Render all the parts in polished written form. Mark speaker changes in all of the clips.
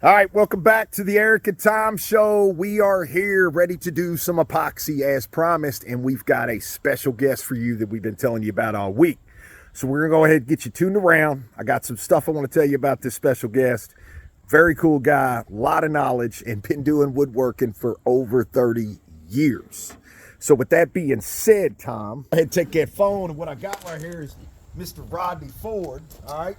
Speaker 1: All right, welcome back to the Eric and Tom Show. We are here ready to do some epoxy as promised, and we've got a special guest for you that we've been telling you about all week. So we're going to go ahead and get you tuned around. I got some stuff I want to tell you about this special guest. Very cool guy, a lot of knowledge, and been doing woodworking for over 30 years. So with that being said, Tom, go ahead and take that phone, and what I got right here is Mr. Rodney Ford, all right?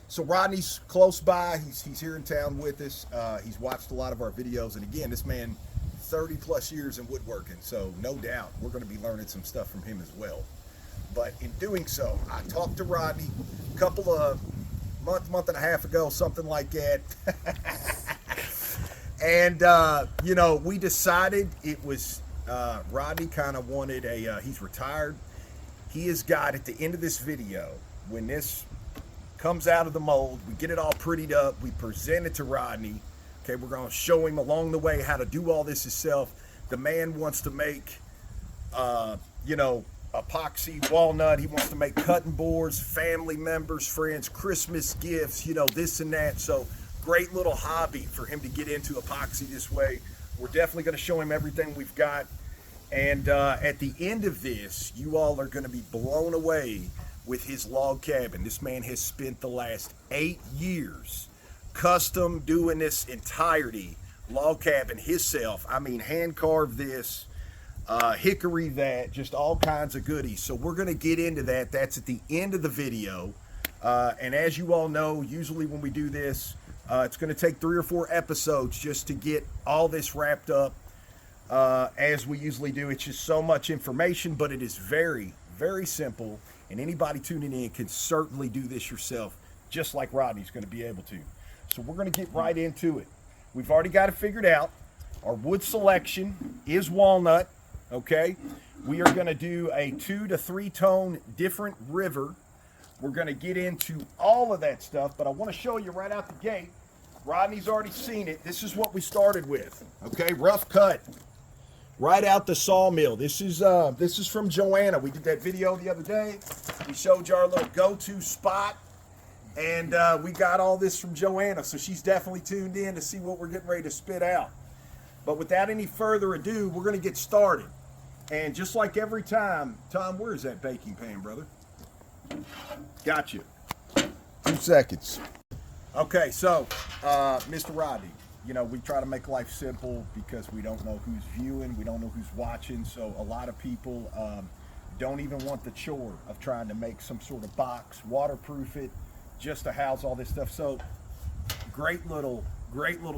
Speaker 1: So Rodney's close by. He's here in town with us. He's watched a lot of our videos. And again, this man, 30 plus years in woodworking. So no doubt we're going to be learning some stuff from him as well. But in doing so, I talked to Rodney a couple of month and a half ago, something like that. And, you know, we decided it was, Rodney kind of wanted he's retired. He has got, at the end of this video, when this comes out of the mold, we get it all prettied up, we present it to Rodney. Okay, we're going to show him along the way how to do all this himself. The man wants to make, you know, epoxy, walnut. He wants to make cutting boards, family members, friends, Christmas gifts, you know, this and that. So great little hobby for him to get into epoxy this way. We're definitely going to show him everything we've got. And at the end of this, you all are going to be blown away with his log cabin. This man has spent the last 8 years custom doing this entirety log cabin himself. I mean, hand carved this, hickory that, just all kinds of goodies. So we're going to get into that. That's at the end of the video. And as you all know, usually when we do this, it's going to take 3 or 4 episodes just to get all this wrapped up. As we usually do, it's just so much information, but it is very, very simple. And anybody tuning in can certainly do this yourself, just like Rodney's going to be able to. So we're going to get right into it. We've already got it figured out. Our wood selection is walnut, okay? We are going to do a 2 to 3 tone different river. We're going to get into all of that stuff, but I want to show you right out the gate. Rodney's already seen it. This is what we started with, okay? Rough cut. Right out the sawmill. This is from Joanna. We did that video the other day. We showed you our little go-to spot, and we got all this from Joanna. So she's definitely tuned in to see what we're getting ready to spit out. But without any further ado, we're going to get started. And just like every time, Tom, where's that baking pan, brother? Got you. 2 seconds. Okay, so Mr. Rodney. You know, we try to make life simple because we don't know who's viewing, we don't know who's watching, so a lot of people don't even want the chore of trying to make some sort of box, waterproof it, just to house all this stuff. So great little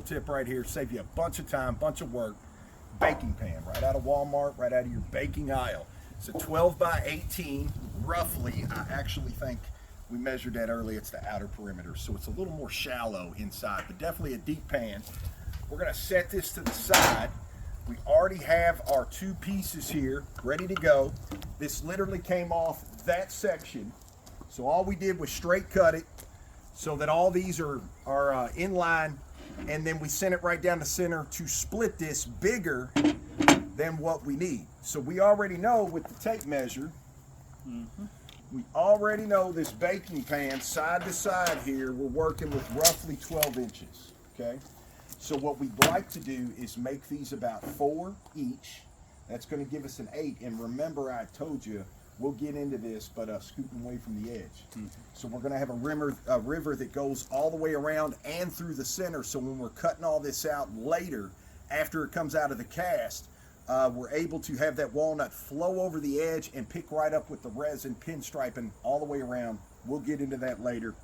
Speaker 1: tip right here, save you a bunch of time, bunch of work. Baking pan, right out of Walmart, right out of your baking aisle. It's a 12 by 18, roughly. I actually think we measured that earlier. It's the outer perimeter, so it's a little more shallow inside, but definitely a deep pan. We're going to set this to the side. We already have our 2 pieces here ready to go. This literally came off that section, so all we did was straight cut it so that all these are in line, and then we sent it right down the center to split this bigger than what we need. So we already know with the tape measure, we already know this baking pan side to side here, we're working with roughly 12 inches, okay? So what we'd like to do is make these about 4 each. That's going to give us an 8. And remember, I told you, we'll get into this, but scooting away from the edge. So we're going to have a river that goes all the way around and through the center. So when we're cutting all this out later, after it comes out of the cast, we're able to have that walnut flow over the edge and pick right up with the resin pinstriping all the way around. We'll get into that later.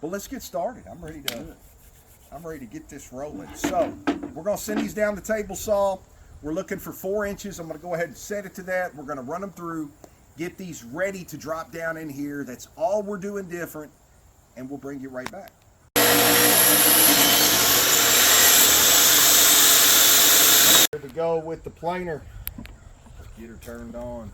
Speaker 1: But let's get started. I'm ready to get this rolling. So we're going to send these down the table saw. We're looking for 4 inches. I'm going to go ahead and set it to that. We're going to run them through, get these ready to drop down in here. That's all we're doing different, and we'll bring you right back. Here we go with the planer. Let's get her turned on.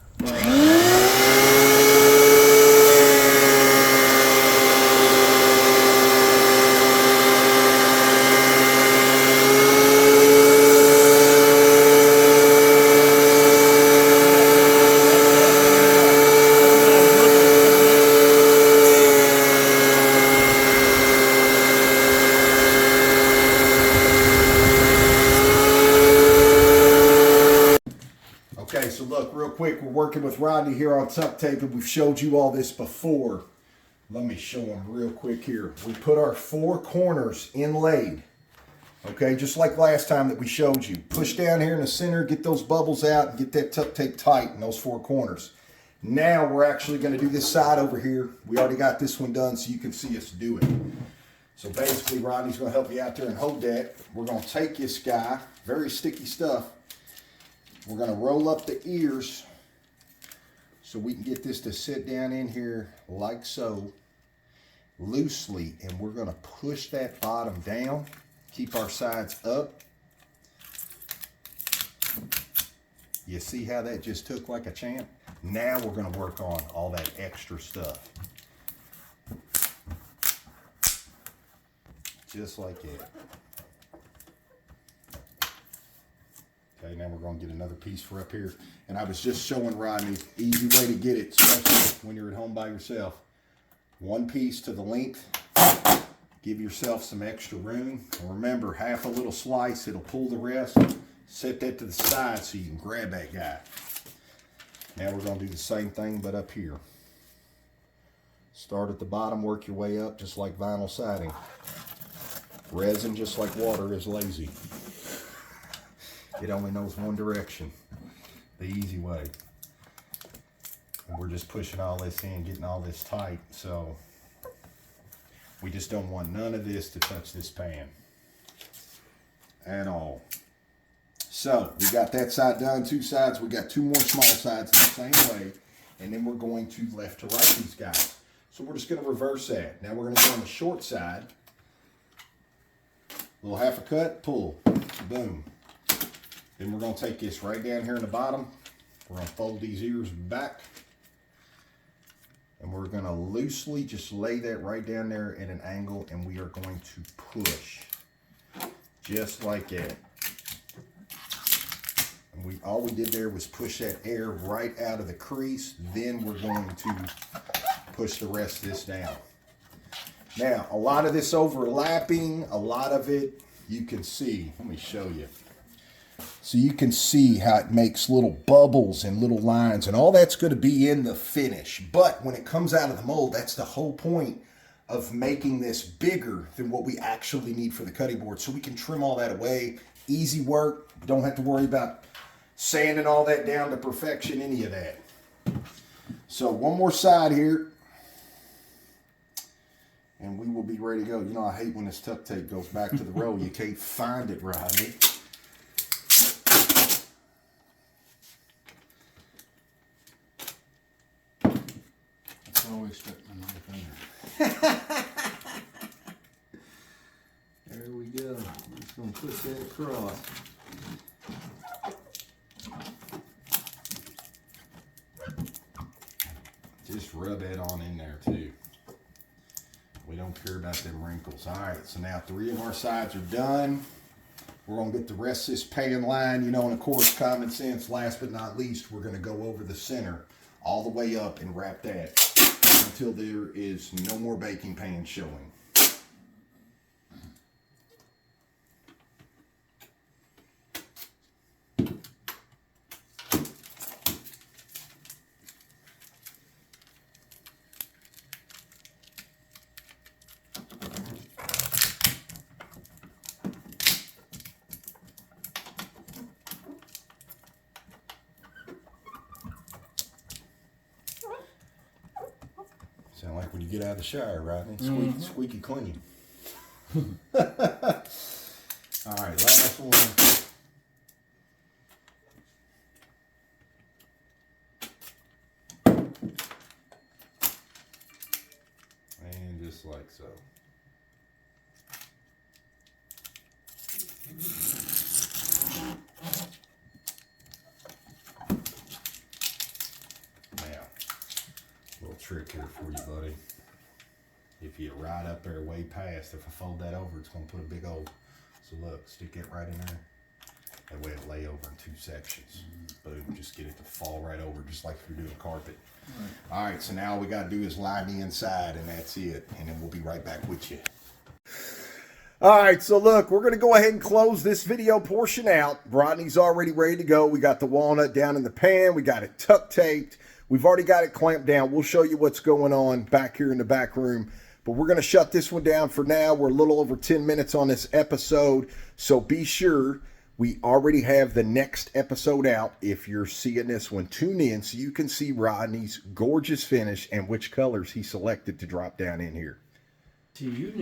Speaker 1: look, real quick, we're working with Rodney here on tuck tape, and we've showed you all this before. Let me show them real quick here. We put our 4 corners inlaid. Okay, just like last time that we showed you. Push down here in the center, get those bubbles out, and get that tuck tape tight in those 4 corners. Now we're actually going to do this side over here. We already got this one done so you can see us do it. So basically, Rodney's going to help you out there and hold that. We're going to take this guy, very sticky stuff. We're going to roll up the ears so we can get this to sit down in here like so, loosely, and we're going to push that bottom down, keep our sides up. You see how that just took like a champ? Now we're going to work on all that extra stuff. Just like that. Okay, now we're going to get another piece for up here. And I was just showing Rodney, easy way to get it, especially when you're at home by yourself. 1 piece to the length. Give yourself some extra room. And remember, half a little slice, it'll pull the rest. Set that to the side so you can grab that guy. Now we're going to do the same thing, but up here. Start at the bottom, work your way up, just like vinyl siding. Resin, just like water, is lazy. It only knows one direction, the easy way. And we're just pushing all this in, getting all this tight, so we just don't want none of this to touch this pan at all. So we got that side done, 2 sides. We got 2 more small sides the same way, and then we're going to left to right these guys. So we're just going to reverse that. Now we're going to go on the short side. Little half a cut, pull, boom. Then we're going to take this right down here in the bottom. We're going to fold these ears back. And we're going to loosely just lay that right down there at an angle, and we are going to push. Just like that. And all we did there was push that air right out of the crease. Then we're going to push the rest of this down. Now, a lot of this overlapping, a lot of it you can see. Let me show you. So you can see how it makes little bubbles and little lines, and all that's going to be in the finish. But when it comes out of the mold, that's the whole point of making this bigger than what we actually need for the cutting board. So we can trim all that away. Easy work. Don't have to worry about sanding all that down to perfection, any of that. So one more side here. And we will be ready to go. You know, I hate when this tuck tape goes back to the roll. You can't find it, Rodney.
Speaker 2: That's always stuck my knife in there. There we go. I'm just going to push that across.
Speaker 1: Just rub that on in there, too. We don't care about them wrinkles. All right, so now 3 of our sides are done. We're going to get the rest of this pan line, you know, and of course, common sense, last but not least, we're going to go over the center all the way up and wrap that until there is no more baking pan showing. Sound like when you get out of the shower, Rodney. Squeaky clean. All right, last one. And just like so. Trick here for you, buddy. If you ride up there way past, if I fold that over, it's going to put a big old, so look, stick it right in there. That way it'll lay over in 2 sections. Boom, just get it to fall right over, just like if you're doing carpet. All right, so now all we got to do is line the inside, and that's it. And then we'll be right back with you. All right, so look, we're going to go ahead and close this video portion out. Rodney's already ready to go. We got the walnut down in the pan. We got it tuck taped. We've already got it clamped down. We'll show you what's going on back here in the back room. But we're going to shut this one down for now. We're a little over 10 minutes on this episode. So be sure we already have the next episode out. If you're seeing this one, tune in so you can see Rodney's gorgeous finish and which colors he selected to drop down in here.
Speaker 2: To you